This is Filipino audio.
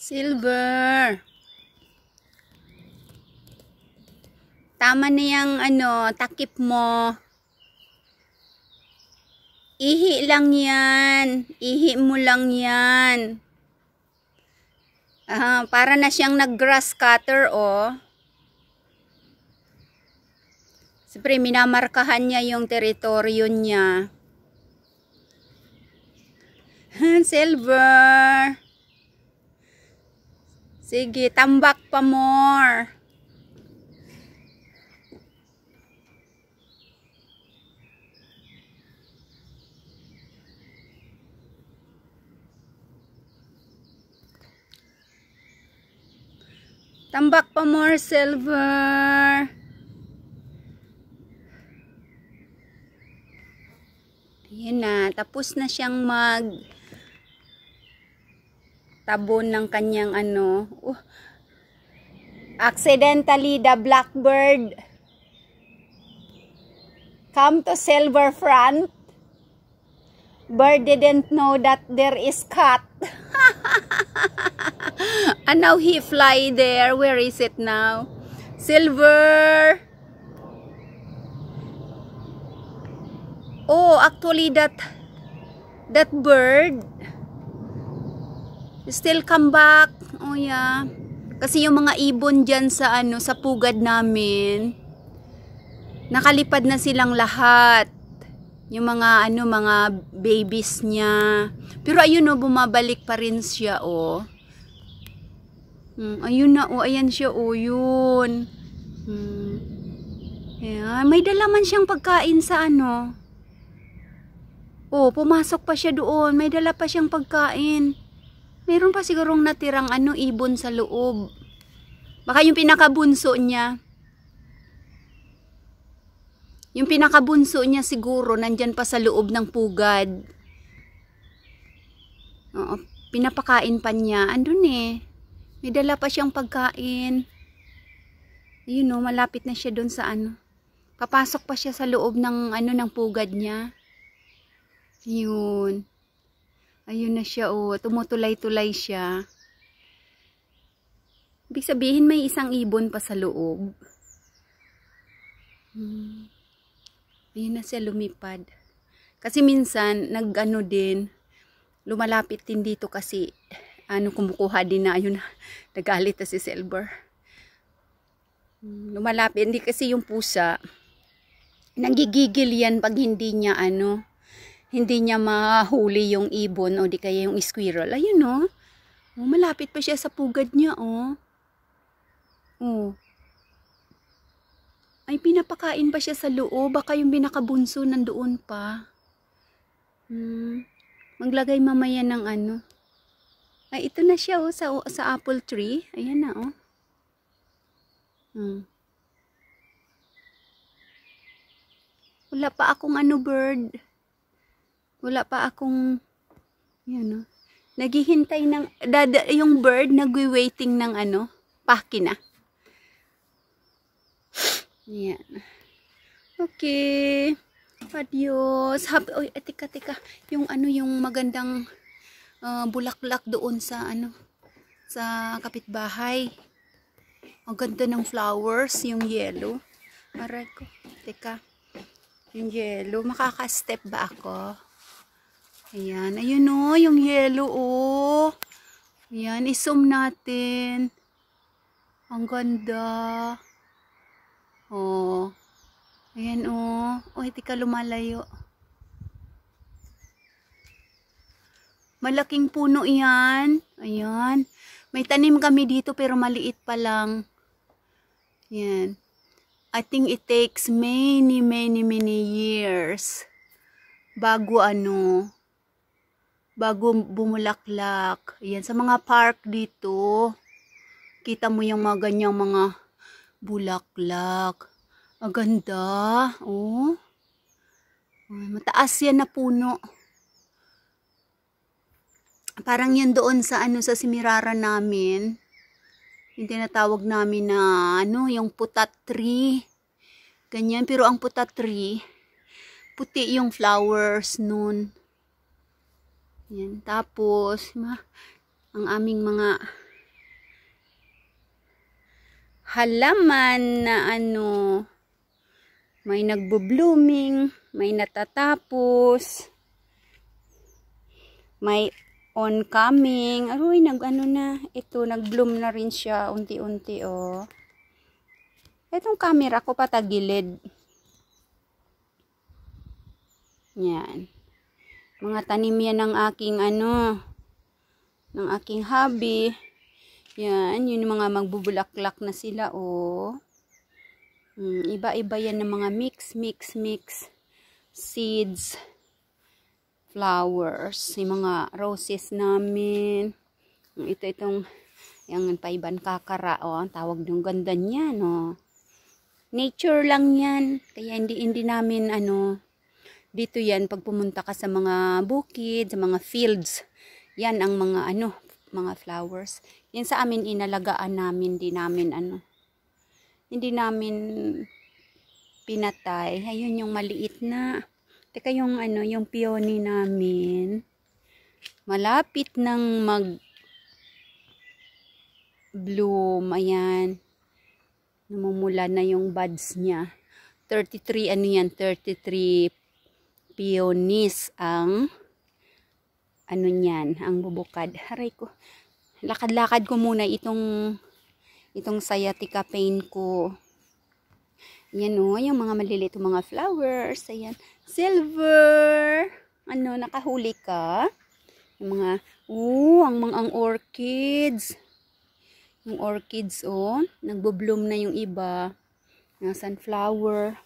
Silver. Tama na yung takip mo. Ihi lang yan. Ihi mo lang yan. Para na siyang nag-grass cutter, oh. Siyempre, minamarkahan niya yung teritoryo niya. Silver. Sige, tambak pa more. Tambak pa more, Silver. Ayan na, tapos na siyang tabon ng kanyang accidentally the blackbird come to Silver front. Bird didn't know that there is cat. And now he fly there. Where is it now? Silver. Oh, actually that bird still come back. Oh yeah. Kasi yung mga ibon diyan sa sa pugad namin, nakalipad na silang lahat. Yung mga mga babies niya. Pero ayun, bumabalik pa rin siya, oh. Ayun na, oh, ayan siya, oh, yun. Ayan, may dala man siyang pagkain sa Oh, pumasok pa siya doon. May dala pa siyang pagkain. Meron pa sigurong natirang ibon sa loob. Baka yung pinakabunso niya. Yung pinakabunso niya siguro nandyan pa sa loob ng pugad. Oo, pinapakain pa niya. Andun eh. May dala pa siyang pagkain. Ayun oh, malapit na siya doon sa Papasok pa siya sa loob ng ng pugad niya. Yun. Ayun na siya, oh. Tumutulay-tulay siya. Ibig sabihin may isang ibon pa sa loob. Ayun na siya, lumipad. Kasi minsan, din, lumalapit din dito kasi, kumukuha din na, ayun na, nagalit na si Silver. Lumalapit, hindi kasi yung pusa, nanggigigil yan pag hindi niya, hindi niya mahuli yung ibon o di kaya yung squirrel. Ayun oh. Oh, malapit pa siya sa pugad niya, oh. Oh. Ay, pinapakain pa siya sa loob. Baka yung binakabunso nandoon pa. Maglagay mamaya ng Ay, ito na siya, oh, sa apple tree. Ayan na, oh. Wala pa akong bird. Wala pa akong, yan, oh. Naghihintay ng, yung bird, nagwi-waiting ng pakina. Yan. Okay. Adios. Oy, tika. Yung yung magandang bulaklak doon sa sa kapitbahay. Ang ganda ng flowers, yung yellow. Aray ko. Teka. Yung yellow, makaka-step ba ako? Ayan, ayun oh, yung yellow oh. Ayan, i-zoom natin. Ang ganda. Oh. Ayan oh. Oh, hindi ka lumalayo. Malaking puno yan. Ayan. May tanim kami dito pero maliit pa lang. Ayan. I think it takes many years bago bago bumulaklak. Ayan, sa mga park dito, kita mo yung mga ganyang mga bulaklak. Ang ganda. Oh. Mataas yan na puno. Parang yan doon sa sa Simirara namin. Yung tinatawag namin na yung putat tree. Ganyan, pero ang putat tree, puti yung flowers nun. Yan, tapos ang aming mga halaman na ano, may nagbo-blooming, may natatapos, may oncoming. Aroy, nag-ano na. Ito, nag-bloom na rin siya unti-unti, oh. Itong camera ko patagilid. Yan. Mga tanim yan ng aking ano, ng aking hobby. Yan, yun yung mga magbubulaklak na sila, oh. Iba-iba yan ng mga mix seeds, flowers, yung mga roses namin. Itong yung paiban kakara, oh, ang tawag ng ganda niyan, oh. Nature lang yan, kaya hindi namin ano, dito yan pag pumunta ka sa mga bukid, sa mga fields, yan ang mga ano, mga flowers. Yan sa amin inalagaan namin, hindi namin pinatay. Ayun yung maliit na. Teka, yung ano, yung peony namin, malapit nang mag-bloom. Ayan. Namumula na yung buds niya. 33, ano yan, 33 peonies ang ano niyan, ang bubukad. Haray ko. Lakad-lakad ko muna itong sciatica pain ko. Yan o, yung mga maliliit mga flowers. Ayan. Silver. Ano, nakahuli ka? Yung mga, ang orchids. Yung orchids, oh. Nagbo-bloom na yung iba. Yung sunflower.